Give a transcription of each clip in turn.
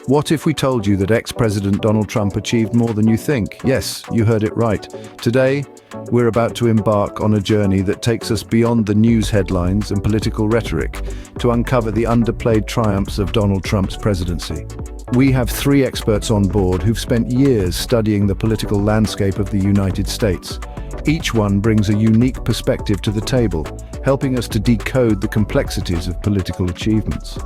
What if we told you that ex-President Donald Trump achieved more than you think? Yes, you heard it right. Today, we're about to embark on a journey that takes us beyond the news headlines and political rhetoric to uncover the underplayed triumphs of Donald Trump's presidency. We have three experts on board who've spent years studying the political landscape of the United States. Each one brings a unique perspective to the table, helping us to decode the complexities of political achievements.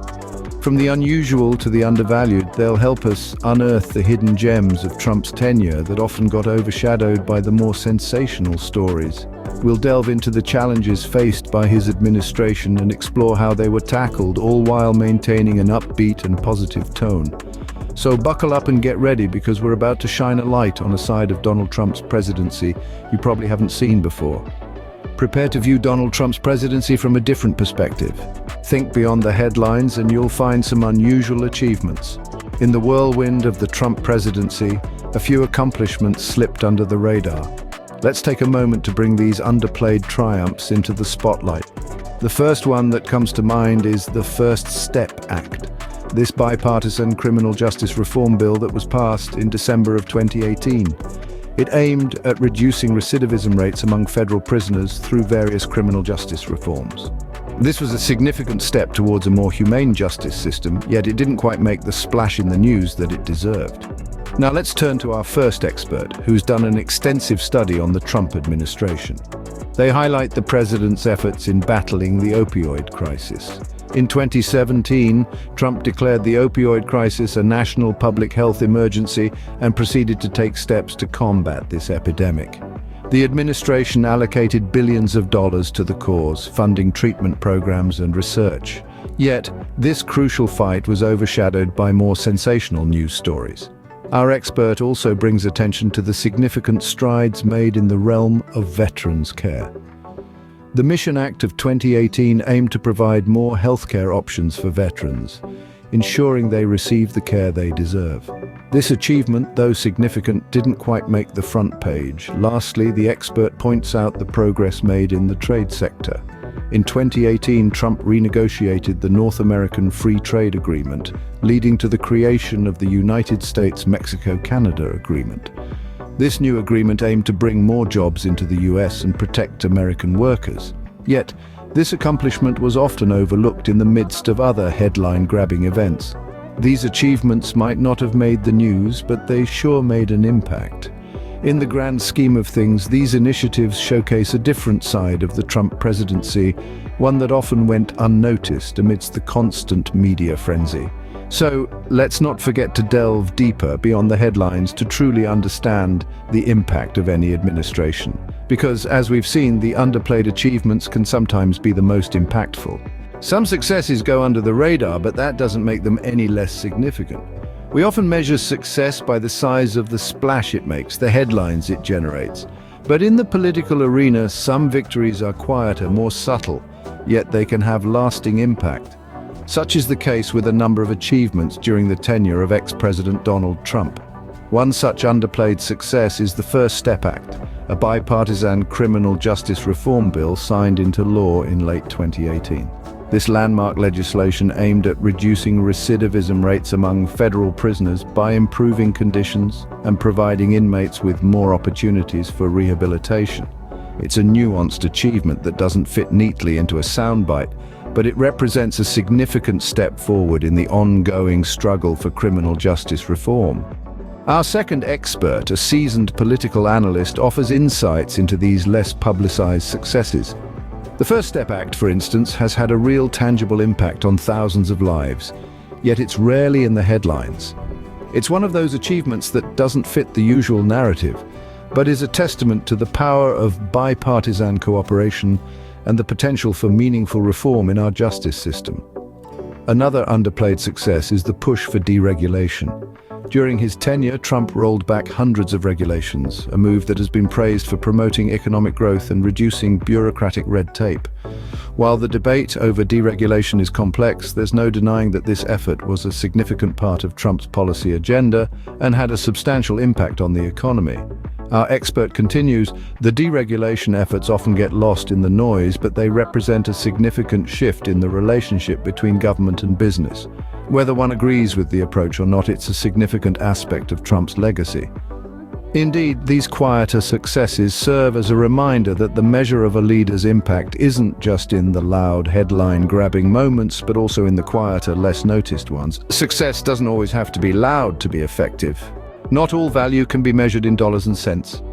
From the unusual to the undervalued, they'll help us unearth the hidden gems of Trump's tenure that often got overshadowed by the more sensational stories. We'll delve into the challenges faced by his administration and explore how they were tackled, all while maintaining an upbeat and positive tone. So buckle up and get ready, because we're about to shine a light on a side of Donald Trump's presidency you probably haven't seen before. Prepare to view Donald Trump's presidency from a different perspective. Think beyond the headlines and you'll find some unusual achievements. In the whirlwind of the Trump presidency, a few accomplishments slipped under the radar. Let's take a moment to bring these underplayed triumphs into the spotlight. The first one that comes to mind is the First Step Act, this bipartisan criminal justice reform bill that was passed in December of 2018. It aimed at reducing recidivism rates among federal prisoners through various criminal justice reforms. This was a significant step towards a more humane justice system, yet it didn't quite make the splash in the news that it deserved. Now let's turn to our first expert, who's done an extensive study on the Trump administration. They highlight the president's efforts in battling the opioid crisis. In 2017, Trump declared the opioid crisis a national public health emergency and proceeded to take steps to combat this epidemic. The administration allocated billions of dollars to the cause, funding treatment programs and research. Yet, this crucial fight was overshadowed by more sensational news stories. Our expert also brings attention to the significant strides made in the realm of veterans care. The Mission Act of 2018 aimed to provide more healthcare options for veterans, ensuring they receive the care they deserve. This achievement, though significant, didn't quite make the front page. Lastly, the expert points out the progress made in the trade sector. In 2018, Trump renegotiated the North American Free Trade Agreement, leading to the creation of the United States-Mexico-Canada Agreement. This new agreement aimed to bring more jobs into the US and protect American workers. Yet, this accomplishment was often overlooked in the midst of other headline-grabbing events. These achievements might not have made the news, but they sure made an impact. In the grand scheme of things, these initiatives showcase a different side of the Trump presidency, one that often went unnoticed amidst the constant media frenzy. So, let's not forget to delve deeper beyond the headlines to truly understand the impact of any administration. Because, as we've seen, the underplayed achievements can sometimes be the most impactful. Some successes go under the radar, but that doesn't make them any less significant. We often measure success by the size of the splash it makes, the headlines it generates. But in the political arena, some victories are quieter, more subtle, yet they can have lasting impact. Such is the case with a number of achievements during the tenure of ex-President Donald Trump. One such underplayed success is the First Step Act, a bipartisan criminal justice reform bill signed into law in late 2018. This landmark legislation aimed at reducing recidivism rates among federal prisoners by improving conditions and providing inmates with more opportunities for rehabilitation. It's a nuanced achievement that doesn't fit neatly into a soundbite, but it represents a significant step forward in the ongoing struggle for criminal justice reform. Our second expert, a seasoned political analyst, offers insights into these less publicized successes. The First Step Act, for instance, has had a real tangible impact on thousands of lives, yet it's rarely in the headlines. It's one of those achievements that doesn't fit the usual narrative, but is a testament to the power of bipartisan cooperation and the potential for meaningful reform in our justice system. Another underplayed success is the push for deregulation. During his tenure, Trump rolled back hundreds of regulations, a move that has been praised for promoting economic growth and reducing bureaucratic red tape. While the debate over deregulation is complex, there's no denying that this effort was a significant part of Trump's policy agenda and had a substantial impact on the economy. Our expert continues, the deregulation efforts often get lost in the noise, but they represent a significant shift in the relationship between government and business. Whether one agrees with the approach or not, it's a significant aspect of Trump's legacy. Indeed, these quieter successes serve as a reminder that the measure of a leader's impact isn't just in the loud, headline-grabbing moments, but also in the quieter, less noticed ones. Success doesn't always have to be loud to be effective. Not all value can be measured in dollars and cents.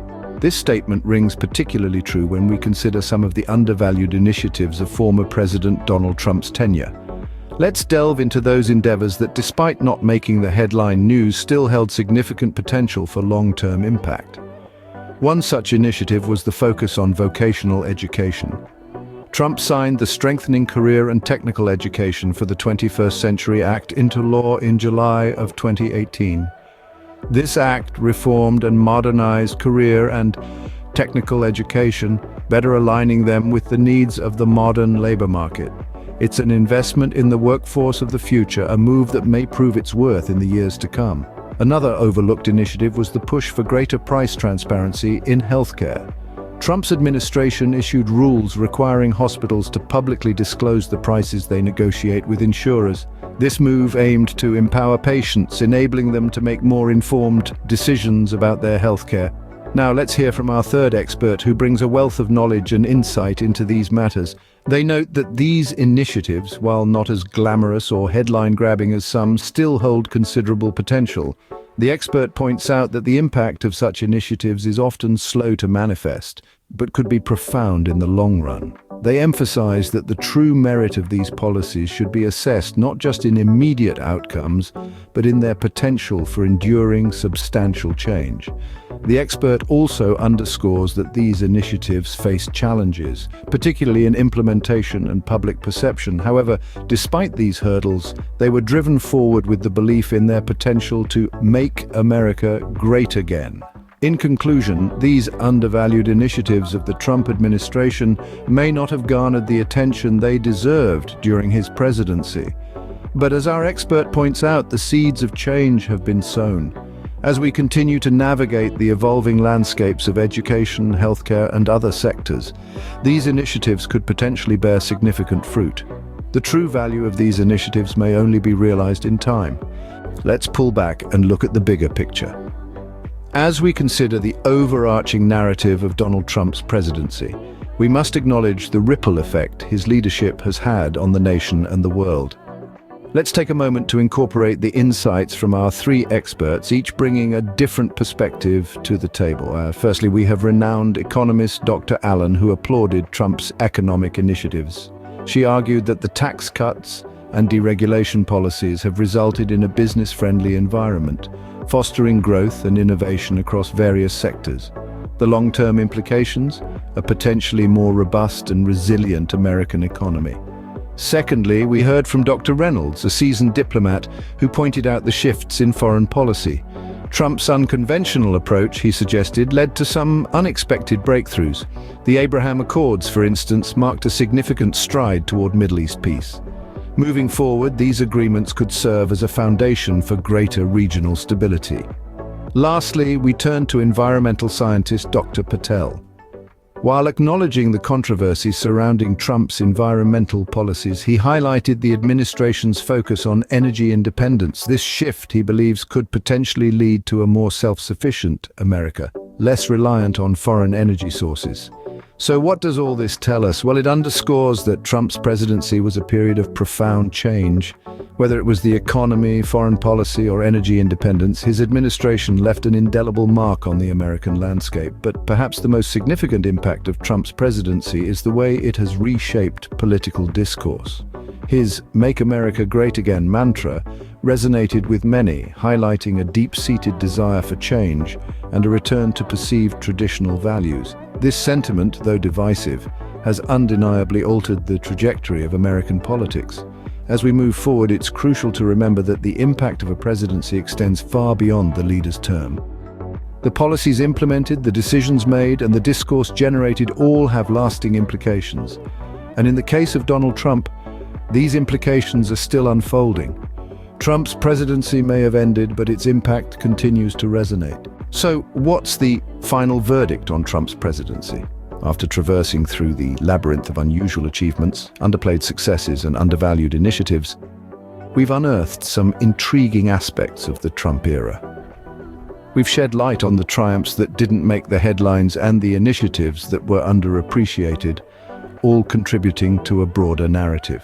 This statement rings particularly true when we consider some of the undervalued initiatives of former President Donald Trump's tenure. Let's delve into those endeavors that, despite not making the headline news, still held significant potential for long-term impact. One such initiative was the focus on vocational education. Trump signed the Strengthening Career and Technical Education for the 21st Century Act into law in July of 2018. This act reformed and modernized career and technical education, better aligning them with the needs of the modern labor market. It's an investment in the workforce of the future, a move that may prove its worth in the years to come. Another overlooked initiative was the push for greater price transparency in healthcare. Trump's administration issued rules requiring hospitals to publicly disclose the prices they negotiate with insurers. This move aimed to empower patients, enabling them to make more informed decisions about their healthcare. Now let's hear from our third expert, who brings a wealth of knowledge and insight into these matters. They note that these initiatives, while not as glamorous or headline-grabbing as some, still hold considerable potential. The expert points out that the impact of such initiatives is often slow to manifest, but could be profound in the long run. They emphasize that the true merit of these policies should be assessed not just in immediate outcomes, but in their potential for enduring, substantial change. The expert also underscores that these initiatives face challenges, particularly in implementation and public perception. However, despite these hurdles, they were driven forward with the belief in their potential to make America great again. In conclusion, these undervalued initiatives of the Trump administration may not have garnered the attention they deserved during his presidency. But as our expert points out, the seeds of change have been sown. As we continue to navigate the evolving landscapes of education, healthcare, and other sectors, these initiatives could potentially bear significant fruit. The true value of these initiatives may only be realized in time. Let's pull back and look at the bigger picture. As we consider the overarching narrative of Donald Trump's presidency, we must acknowledge the ripple effect his leadership has had on the nation and the world. Let's take a moment to incorporate the insights from our three experts, each bringing a different perspective to the table. Firstly, we have renowned economist Dr. Allen, who applauded Trump's economic initiatives. She argued that the tax cuts and deregulation policies have resulted in a business-friendly environment, fostering growth and innovation across various sectors. The long-term implications? A potentially more robust and resilient American economy. Secondly, we heard from Dr. Reynolds, a seasoned diplomat, who pointed out the shifts in foreign policy. Trump's unconventional approach, he suggested, led to some unexpected breakthroughs. The Abraham Accords, for instance, marked a significant stride toward Middle East peace. Moving forward, these agreements could serve as a foundation for greater regional stability. Lastly, we turn to environmental scientist Dr. Patel. While acknowledging the controversy surrounding Trump's environmental policies, he highlighted the administration's focus on energy independence. This shift, he believes, could potentially lead to a more self-sufficient America, less reliant on foreign energy sources. So what does all this tell us? Well, it underscores that Trump's presidency was a period of profound change. Whether it was the economy, foreign policy, or energy independence, his administration left an indelible mark on the American landscape. But perhaps the most significant impact of Trump's presidency is the way it has reshaped political discourse. His "Make America Great Again" mantra resonated with many, highlighting a deep-seated desire for change and a return to perceived traditional values. This sentiment, though divisive, has undeniably altered the trajectory of American politics. As we move forward, it's crucial to remember that the impact of a presidency extends far beyond the leader's term. The policies implemented, the decisions made, and the discourse generated all have lasting implications. And in the case of Donald Trump, these implications are still unfolding. Trump's presidency may have ended, but its impact continues to resonate. So, what's the final verdict on Trump's presidency? After traversing through the labyrinth of unusual achievements, underplayed successes, and undervalued initiatives, we've unearthed some intriguing aspects of the Trump era. We've shed light on the triumphs that didn't make the headlines and the initiatives that were underappreciated, all contributing to a broader narrative.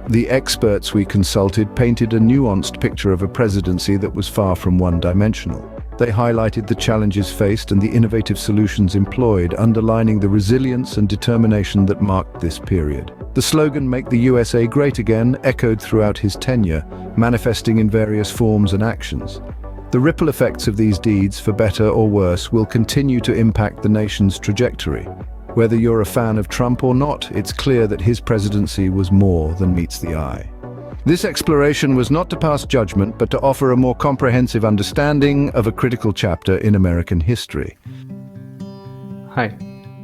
The experts we consulted painted a nuanced picture of a presidency that was far from one-dimensional. They highlighted the challenges faced and the innovative solutions employed, underlining the resilience and determination that marked this period. The slogan, "Make the USA Great Again," echoed throughout his tenure, manifesting in various forms and actions. The ripple effects of these deeds, for better or worse, will continue to impact the nation's trajectory. Whether you're a fan of Trump or not, it's clear that his presidency was more than meets the eye. This exploration was not to pass judgment, but to offer a more comprehensive understanding of a critical chapter in American history. Hi,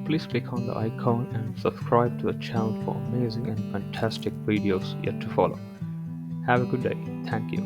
please click on the icon and subscribe to the channel for amazing and fantastic videos yet to follow. Have a good day. Thank you.